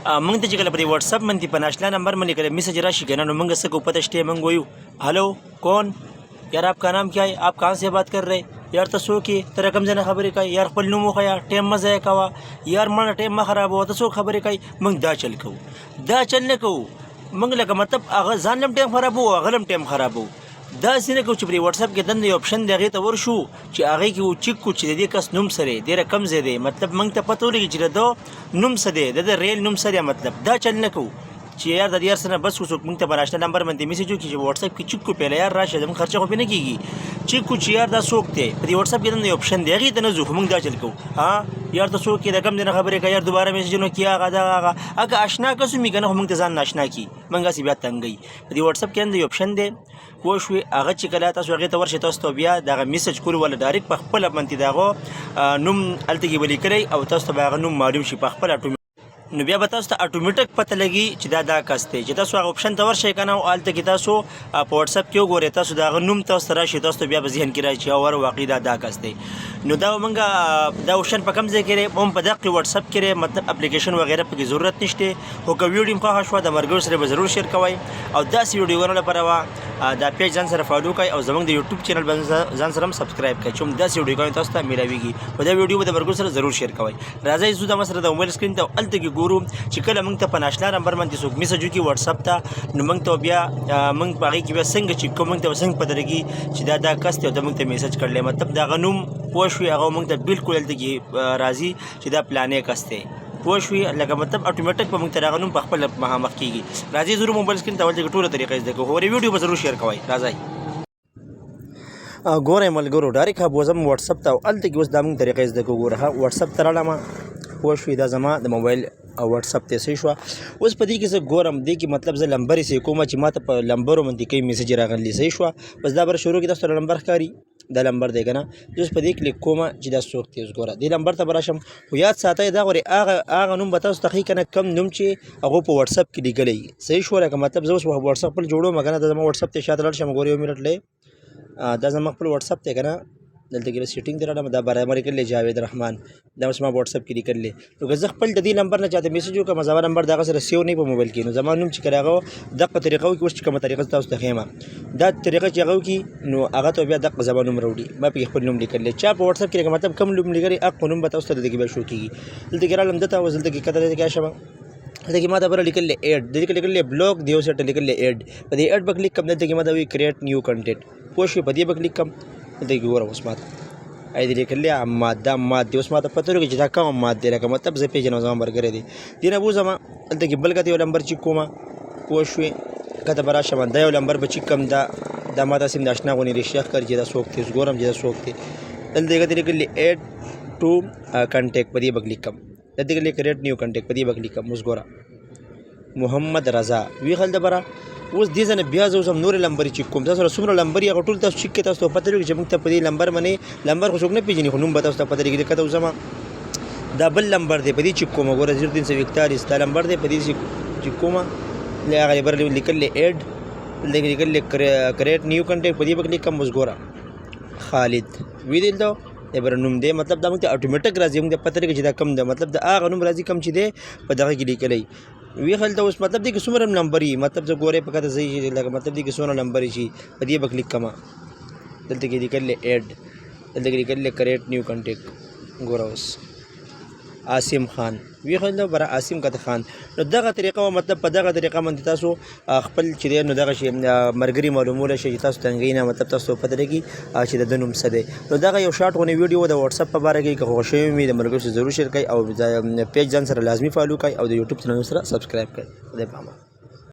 موږ ته چې کله په واتساپ باندې په ناشنا نمبر باندې کله میسج راشي کنه نو موږ څه کو پته شته موږ وایو हेलो कौन यार आपका नाम क्या है आप कहाँ से बात कर रहे यार तसो कि तेरा कम जना खबरें का यार खपल नुमो खया टाइम मजा है कवा यार माना टाइम में खराब हुआ तसो खबरें का मंग दा चल कहू दा चलने कहू मंग लगा मतलब अगर जानलम टाइम खराब हो अगलम टाइम खराब हो دا سینه کو چې په واتساپ کې دنه آپشن دی هغه ته ورشو چې هغه کې و چیک کو چې د دې کس نوم سره ډیره کم زیاده مطلب موږ ته پته ولګي چې دا نوم سره د ریل نوم سره مطلب دا چل نه کو چې یار د یار سره بس وسوک موږ ته براشته نمبر باندې میسج وکړي چې واتساپ کې چیک کو پیله یار راشه زموږ خرچه خو نه کیږي چیک کو چې یار دا سوک ته په واتساپ کې دنه آپشن دی هغه ته نه زو موږ دا چل کو ها यार तो सो कि रकम देना खबर है यार दोबारा मैसेज नो किया आगा अगर आशना का सुमी का ना हम तजान नाशना की मंगा सी बात तंग गई यदि व्हाट्सएप के अंदर ऑप्शन दे कोश वी आगा चिकला तसो आगे तवर शतो तो बिया दागा मैसेज कूल वाला डायरेक्ट पखपल अपनती दागो नुम अलतगी बली करे او तस्तो बागा नुम मालूम شي पखपल نو بیا به تاسو ته اتوماتیک پته لګي چې دا کس دی چې تاسو هغه آپشن ته ورشئ کنه او الته کې تاسو په واتساپ کې وګورئ تاسو دا نوم تاسو راشي تاسو بیا به ذهن کې راځي چې اور واقعي دا کس دی نو دا مونږه دا آپشن په کوم ځای کې هم په دغه واتساپ کې مطلب اپلیکیشن وغیرہ په ضرورت نشته هو که ویډیو مخه شو د مرګ سره به ضرور شیر کوئ او دا سی ویډیوونه لپاره دا پیج ځان سره فالو کړئ او زموږ د یوټیوب چینل باندې ځان سره سبسکرایب کړئ چې دا سی ویډیو تاسو ته ملاويږي او دا ویډیو به مرګ سره ضرور شیر کوئ راځئ زو دا مسره د موبایل سکرین ته الته کې ګورو چې کله موږ ته په ناشنا نمبر باندې څوک میسج وکړي واتساپ ته نو موږ ته بیا موږ باغې کې بیا څنګه چې کوم موږ ته څنګه پته لګي چې دا کس ته موږ ته میسج کړل مطلب دا غنوم پوښوي هغه موږ ته بالکل الته کې راځي چې دا پلانې کس ته پوښوي لکه مطلب اتوماتیک په موږ ته غنوم په خپل مخ کېږي راځي زرو موبایل سکرین ته ولته ټوله طریقې زده کوو او ویډیو به ضرور شیر کوئ راځي ګورئ ملګرو ډایرکټ بوزم واتساپ ته الته کې اوس دا موږ طریقې زده کوو ګوره واتساپ ته راړم پوښوي دا زما د موبایل واتساپ ته صحیح شو اوس په دې کې زه ګورم دې کې مطلب زه لمبر یې کومه چې ماته په لمبرو باندې کوي میسج راغلی صحیح شو بس دا بر شروع کې تاسو لمبر ښکاری دا لمبر دی کنه اوس په دې کلیک کومه چې دا څوک تیز ګوره دې لمبر ته براشم خو یاد ساتئ دا غوري هغه نوم به تاسو تحقیق کنه کم نوم چې هغه په واتساپ کې لیکلی صحیح شو لکه مطلب زه اوس واتساپ پر جوړو مګنه د زما واتساپ ته شاته لړ شم ګوري 1 منټ لې دا زما خپل واتساپ ته کنه دلته کې سیټینګ دراړم دا برابر کړل جاوید رحمان دا اوس ما واتساپ کې لیکل نو که زه خپل د دې نمبر نه چاته میسج وکم زما نمبر دغه سره سیو نه په موبایل کې نو زما نوم چې کړهغه دغه طریقو کې اوس کومه طریقه تاسو ته خېما دا طریقه چې هغه کې نو هغه ته بیا دغه زما نوم وروړي ما په خپل نوم لیکل چا په واتساپ کې مطلب کم نوم لګري اق نوم به تاسو ته دغه به شو کیږي دلته کې رالم دته وزلته کې کته کې شمه دغه ما دا بر لیکل اډ دغه لیکل بلاک دیو سره لیکل اډ په دې اډ په کلیک کوم دلته کې ما دا وی کریټ نیو کنټینټ پوښي په دې په کلیک کوم دغه ګوره اوس ما اې دې کله ماده اوس ما ته پته لګی چې دا کوم ماده لکه مطلب زه پیژنم زما برګره دي دینه بو زما دلته کې بل کته یو نمبر چې کومه پوښوي کته برا شمن دا یو نمبر به چې کم دا ماده سیم ناشنا غونې ریشخ کړی چې دا څوک تیز ګورم چې دا څوک دی دلته کې لیکل اډ ټو کانټیکټ په دې بغلی کم دلته کې لیکل نیو کانټیکټ په دې بغلی کم اوس ګوره محمد رضا وی خل دبره اوس دې ځنه بیا زوم نور لمبر چې کوم تاسو څومره لمبر یې غټول تاسو چې تاسو پته لګی چې موږ ته په دې لمبر باندې لمبر خو څوک نه پیژني خو نوم به تاسو ته پته لګی کته زما دا بل لمبر دی په دې چې کوم وګوره 0341 دا لمبر دی په دې چې کوم لا غیر لیکل اډ لیکل کریټ نیو کنټیکټ په دې بکلی کم اوس ګوره خالد وی دل دا بر نوم دی مطلب دا موږ ته اتوماتیک راځي موږ پته لګی چې دا کم دی مطلب دا هغه نوم راځي کم چې دی په دغه کې لیکلی وی خل ته اوس مطلب دې کې څومره نمبر یې مطلب زه ګورې په کته صحیح لګه مطلب دې کې څومره نمبر شي په دې بکلیک کما دلته کې لیکل اډ دلته کې لیکل کریټ نیو کنټیکټ ګوره اوس عاصم خان وی خل ته بر عاصم کته خان نو دغه طریقه مطلب په دغه طریقه باندې تاسو خپل چې نو دغه شی مرګري معلوموله شي تاسو تنګینا مطلب تاسو پته لګي چې د نوم څه دی نو دغه یو شارټ غونې ویډیو د واتساپ په باره کې خوشی مې د مرګري سره ضرور شیر کړئ او پیج ځان سره لازمي فالو کړئ او د یوټیوب چینل سره سبسکرایب کړئ